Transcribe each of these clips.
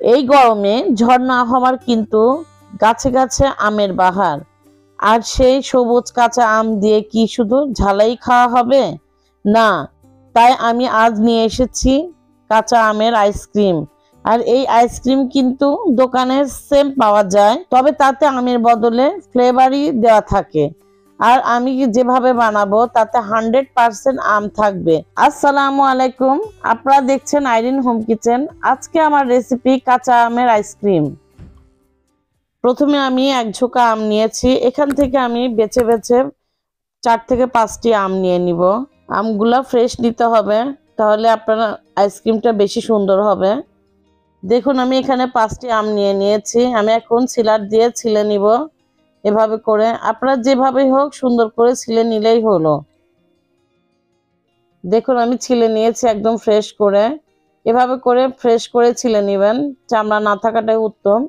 এই গরমে ঝড় না হওয়ার কিন্তু গাছে গাছে আমের বাহার। আর সেই সবুজ কাঁচা আম দিয়ে কি শুধু ঝালাই খাওয়া হবে? না, তাই আমি আজ নিয়ে এসেছি কাঁচা আমের আইসক্রিম। আর এই আইসক্রিম কিন্তু দোকানে সেম পাওয়া যায়, তবে তাতে আমের বদলে ফ্লেভারই দেওয়া থাকে। আর আমি যেভাবে বানাবো তাতে 100% আম থাকবে। আসসালামু আলাইকুম, আপনারা দেখছেন আইরিন হোম কিচেন। আজকে আমার রেসিপি কাঁচা আমের আইসক্রিম। প্রথমে আমি এক ঝোঁকা আম নিয়েছি, এখান থেকে আমি বেছে বেছে 4 থেকে 5টি আম নিয়ে নিব। আমগুলা ফ্রেশ নিতে হবে, তাহলে আপনার আইসক্রিমটা বেশি সুন্দর হবে। দেখুন আমি এখানে 5টি আম নিয়ে নিয়েছি, আমি এখন ছিলার দিয়ে ছিলে নিব। এভাবে করে আপনারা যেভাবেই হোক সুন্দর করে ছিলে নিলেই হলো। দেখুন আমি ছিলে নিয়েছি একদম ফ্রেশ করে। এভাবে করে ফ্রেশ করে ছিলে নেবেন, চামড়া না থাকাটাই উত্তম।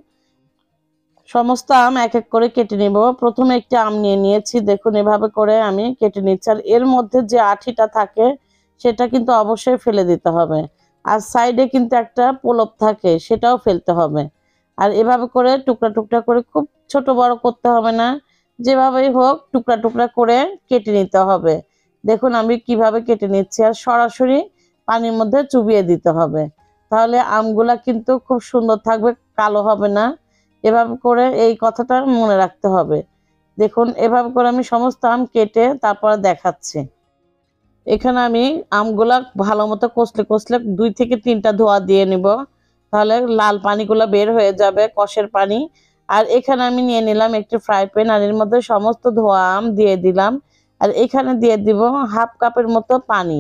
সমস্ত আম এক এক করে কেটে নিব। প্রথমে একটি আম নিয়ে নিয়েছি, দেখুন এভাবে করে আমি কেটে নিচ্ছি। আর এর মধ্যে যে আঠিটা থাকে সেটা কিন্তু অবশ্যই ফেলে দিতে হবে। আর সাইডে কিন্তু একটা পলপ থাকে, সেটাও ফেলতে হবে। আর এভাবে করে টুকরা টুকরা করে, খুব ছোট বড় করতে হবে না, যেভাবেই হোক টুকরা টুকরা করে কেটে নিতে হবে। দেখুন আমি কিভাবে কেটে নিচ্ছি। আর সরাসরি পানির মধ্যে চুবিয়ে দিতে হবে, তাহলে আমগুলা কিন্তু খুব সুন্দর থাকবে, কালো হবে না। এভাবে করে এই কথাটা মনে রাখতে হবে। দেখুন এভাবে করে আমি সমস্ত আম কেটে তারপর দেখাচ্ছি। এখানে আমি আমগুলা ভালো মতো কষলে কষলে 2 থেকে 3টা ধোয়া দিয়ে নিব, তাহলে লাল পানিগুলো বের হয়ে যাবে, কষের পানি। আর এখানে আমি নিয়ে নিলাম একটি ফ্রাই প্যান, আর এর মধ্যে সমস্ত ধোয়া আম দিয়ে দিলাম। আর এখানে দিয়ে দিব 1/2 কাপের মতো পানি।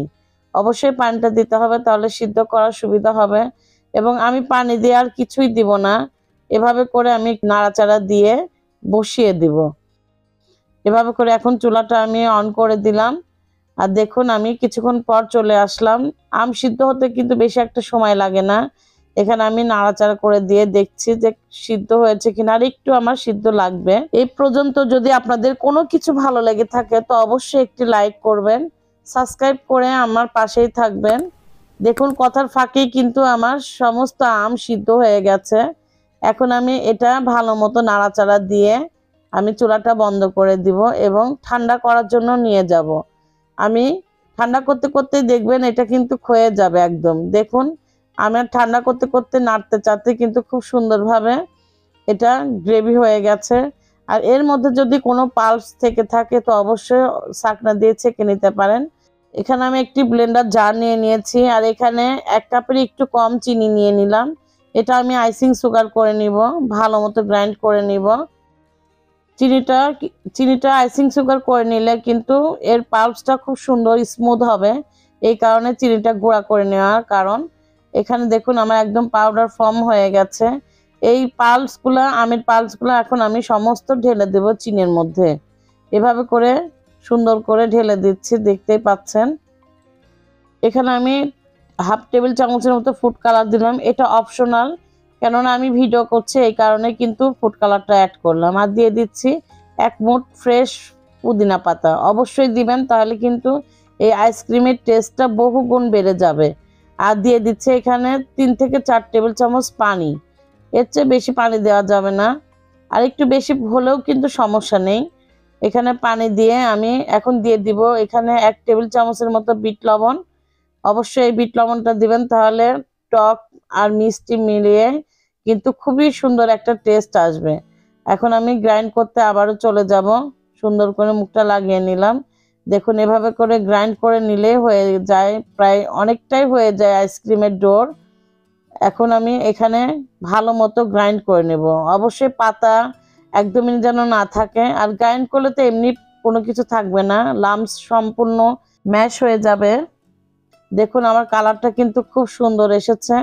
অবশ্যই পানিটা দিতে হবে, তাহলে সিদ্ধ করার সুবিধা হবে। এবং আমি পানি দিয়ে আর কিছুই দিব না, এভাবে করে আমি নাড়াচাড়া দিয়ে বসিয়ে দিব। এভাবে করে এখন চুলাটা আমি অন করে দিলাম। আর দেখুন আমি কিছুক্ষণ পর চলে আসলাম। আম সিদ্ধ হতে কিন্তু বেশি একটা সময় লাগে না। এখানে আমি নাড়াচাড়া করে দিয়ে দেখছি যে সিদ্ধ হয়েছে কিনা, আর একটু আমার সিদ্ধ লাগবে। এই পর্যন্ত যদি আপনাদের কোনো কিছু ভালো লেগে থাকে তো অবশ্যই একটি লাইক করবেন, সাবস্ক্রাইব করে আমার পাশেই থাকবেন। দেখুন কথার ফাঁকেই কিন্তু আমার সমস্ত আম সিদ্ধ হয়ে গেছে। এখন আমি এটা ভালো মতো নাড়াচাড়া দিয়ে আমি চুলাটা বন্ধ করে দিব এবং ঠান্ডা করার জন্য নিয়ে যাব। আমি ঠান্ডা করতে করতে দেখবেন এটা কিন্তু ক্ষয়ে যাবে একদম। দেখুন আমার ঠান্ডা করতে করতে নাড়তে চাড়তে কিন্তু খুব সুন্দরভাবে এটা গ্রেভি হয়ে গেছে। আর এর মধ্যে যদি কোনো পালস থেকে থাকে তো অবশ্যই ছাঁকনা দিয়ে ছেঁকে নিতে পারেন। এখানে আমি একটি ব্লেন্ডার জার নিয়ে নিয়েছি, আর এখানে 1 কাপের একটু কম চিনি নিয়ে নিলাম। এটা আমি আইসিং সুগার করে নিব, ভালো মতো গ্রাইন্ড করে নিব। চিনিটা আইসিং সুগার করে নিলে কিন্তু এর পাল্পসটা খুব সুন্দর স্মুথ হবে। এই কারণে চিনিটা গুঁড়া করে নেওয়ার কারণ। এখানে দেখুন আমার একদম পাউডার ফর্ম হয়ে গেছে। এই আমের পাল্পসগুলো এখন আমি সমস্ত ঢেলে দেব চিনির মধ্যে। এভাবে করে সুন্দর করে ঢেলে দিচ্ছি, দেখতেই পাচ্ছেন। এখানে আমি 1/2 টেবিল চামচের মতো ফুড কালার দিলাম, এটা অপশনাল, কেননা আমি ভিডিও করছি এই কারণে কিন্তু ফুড কালারটা অ্যাড করলাম। আর দিয়ে দিচ্ছি 1 মুঠ ফ্রেশ পুদিনা পাতা, অবশ্যই দিবেন, তাহলে কিন্তু এই আইসক্রিমের টেস্টটা বহুগুণ বেড়ে যাবে। আর দিয়ে দিচ্ছে এখানে 3 থেকে 4 টেবিল চামচ পানি, এর চেয়ে বেশি পানি দেওয়া যাবে না। আর একটু বেশি হলেও কিন্তু সমস্যা নেই। এখানে পানি দিয়ে আমি এখন দিয়ে দিব এখানে 1 টেবিল চামচের মতো বিট লবণ। অবশ্যই এই বিট লবণটা দিবেন, তাহলে টক আর মিষ্টি মিলিয়ে কিন্তু খুবই সুন্দর একটা টেস্ট আসবে। এখন আমি গ্রাইন্ড করতে আবারও চলে যাব, সুন্দর করে মুখটা লাগিয়ে নিলাম। দেখুন এভাবে করে গ্রাইন্ড করে নিলে হয়ে যায়, প্রায় অনেকটাই হয়ে যায় আইসক্রিমের ডোর। এখন আমি এখানে ভালো মতো গ্রাইন্ড করে নেব। অবশ্যই পাতা একদমই যেন না থাকে, আর গ্রাইন্ড করলে তো এমনি কোনো কিছু থাকবে না, লাম্পস সম্পূর্ণ ম্যাশ হয়ে যাবে। দেখুন আমার কালারটা কিন্তু খুব সুন্দর এসেছে,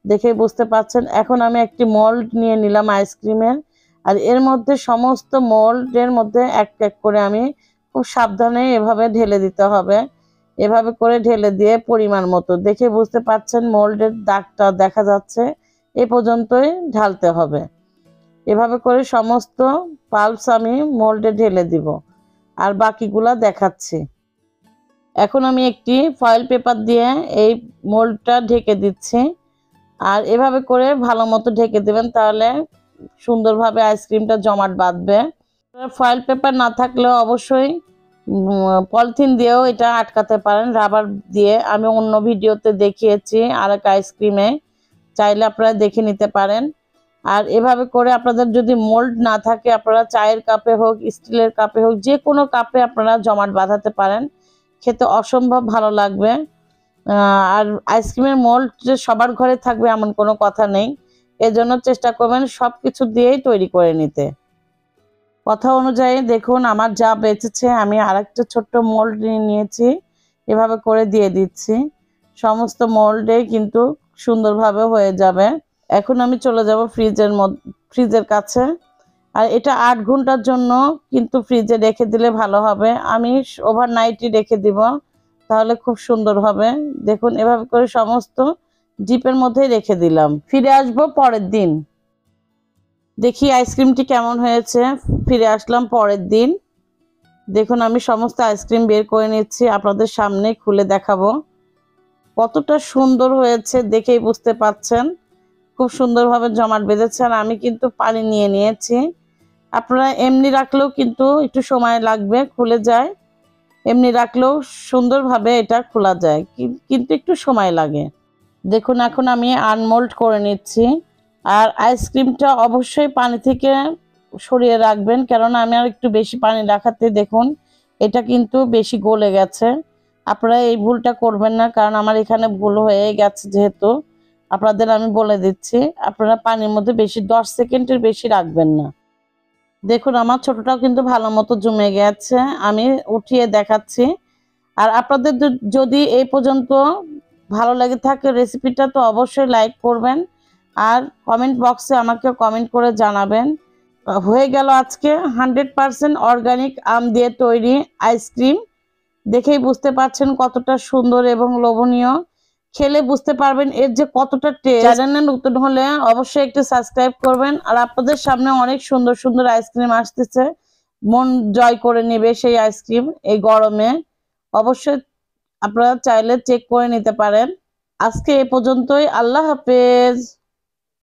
দেখে বুঝতে পাচ্ছেন। এখন আমি একটি মোল্ড নিয়ে নিলাম আইসক্রিমের, আর এর মধ্যে সমস্ত মোল্ডের মধ্যে এক এক করে আমি খুব সাবধানে এভাবে ঢেলে দিতে হবে। এভাবে করে ঢেলে দিয়ে পরিমাণ মতো, দেখে বুঝতে পাচ্ছেন মোল্ডের দাগটা দেখা যাচ্ছে, এ পর্যন্তই ঢালতে হবে। এভাবে করে সমস্ত পাল্পস আমি মোল্ডে ঢেলে দিব, আর বাকিগুলা দেখাচ্ছি। এখন আমি একটি ফয়েল পেপার দিয়ে এই মোল্ডটা ঢেকে দিচ্ছি। আর এভাবে করে ভালো মতো ঢেকে দেবেন, তাহলে সুন্দরভাবে আইসক্রিমটা জমাট বাঁধবে। ফয়েল পেপার না থাকলেও অবশ্যই পলিথিন দিয়েও এটা আটকাতে পারেন, রাবার দিয়ে। আমি অন্য ভিডিওতে দেখিয়েছি আরেক আইসক্রিমে, চাইলে আপনারা দেখে নিতে পারেন। আর এভাবে করে আপনাদের যদি মোল্ড না থাকে, আপনারা চায়ের কাপে হোক, স্টিলের কাপে হোক, যে কোনো কাপে আপনারা জমাট বাঁধাতে পারেন, খেতে অসম্ভব ভালো লাগবে। আর আইসক্রিমের মোল্ড যে সবার ঘরে থাকবে এমন কোনো কথা নেই, এজন্য চেষ্টা করবেন সব কিছু দিয়েই তৈরি করে নিতে। কথা অনুযায়ী দেখুন আমার যা বেঁচেছে, আমি আরেকটা ছোট্ট মোল্ড নিয়েছি, এভাবে করে দিয়ে দিচ্ছি। সমস্ত মোল্ডে কিন্তু সুন্দরভাবে হয়ে যাবে। এখন আমি চলে যাব ফ্রিজের কাছে। আর এটা 8 ঘন্টার জন্য কিন্তু ফ্রিজে রেখে দিলে ভালো হবে। আমি ওভারনাইটই রেখে দিব, তাহলে খুব সুন্দর হবে। দেখুন এভাবে করে সমস্ত ডিপের মধ্যেই রেখে দিলাম। ফিরে আসবো পরের দিন, দেখি আইসক্রিমটি কেমন হয়েছে। ফিরে আসলাম পরের দিন। দেখুন আমি সমস্ত আইসক্রিম বের করে নিচ্ছি, আপনাদের সামনে খুলে দেখাবো। কতটা সুন্দর হয়েছে দেখেই বুঝতে পাচ্ছেন, খুব সুন্দরভাবে জমাট বেঁধেছে। আর আমি কিন্তু পানি নিয়ে নিয়েছি। আপনারা এমনি রাখলেও কিন্তু একটু সময় লাগবে, খুলে যায়। এমনি রাখলেও সুন্দরভাবে এটা খোলা যায়, কিন্তু একটু সময় লাগে। দেখুন এখন আমি আনমোল্ড করে নিচ্ছি। আর আইসক্রিমটা অবশ্যই পানি থেকে সরিয়ে রাখবেন, কেননা আমি আর একটু বেশি পানি রাখাতে দেখুন এটা কিন্তু বেশি গলে গেছে। আপনারা এই ভুলটা করবেন না, কারণ আমার এখানে ভুল হয়ে গেছে। যেহেতু আপনাদের আমি বলে দিচ্ছি, আপনারা পানির মধ্যে বেশি 10 সেকেন্ডের বেশি রাখবেন না। দেখুন আমার ছোটটাও কিন্তু ভালো মতো জমে গেছে, আমি উঠিয়ে দেখাচ্ছি। আর আপনাদের যদি এই পর্যন্ত ভালো লেগে থাকে রেসিপিটা, তো অবশ্যই লাইক করবেন আর কমেন্ট বক্সে আমাকে কমেন্ট করে জানাবেন। হয়ে গেল আজকে 100% অর্গানিক আম দিয়ে তৈরি আইসক্রিম। দেখেই বুঝতে পারছেন কতটা সুন্দর এবং লোভনীয়। খেলে বুঝতে পারবেন এর যে কতটা টেস্ট। চ্যানেলে নতুন হলে অবশ্যই একটু সাবস্ক্রাইব করবেন। আর আপনাদের সামনে অনেক সুন্দর সুন্দর আইসক্রিম আসতেছে, মন জয় করে নেবে সেই আইসক্রিম এই গরমে। অবশ্যই আপনারা চাইলে চেক করে নিতে পারেন। আজকে এ পর্যন্তই, আল্লাহ হাফেজ।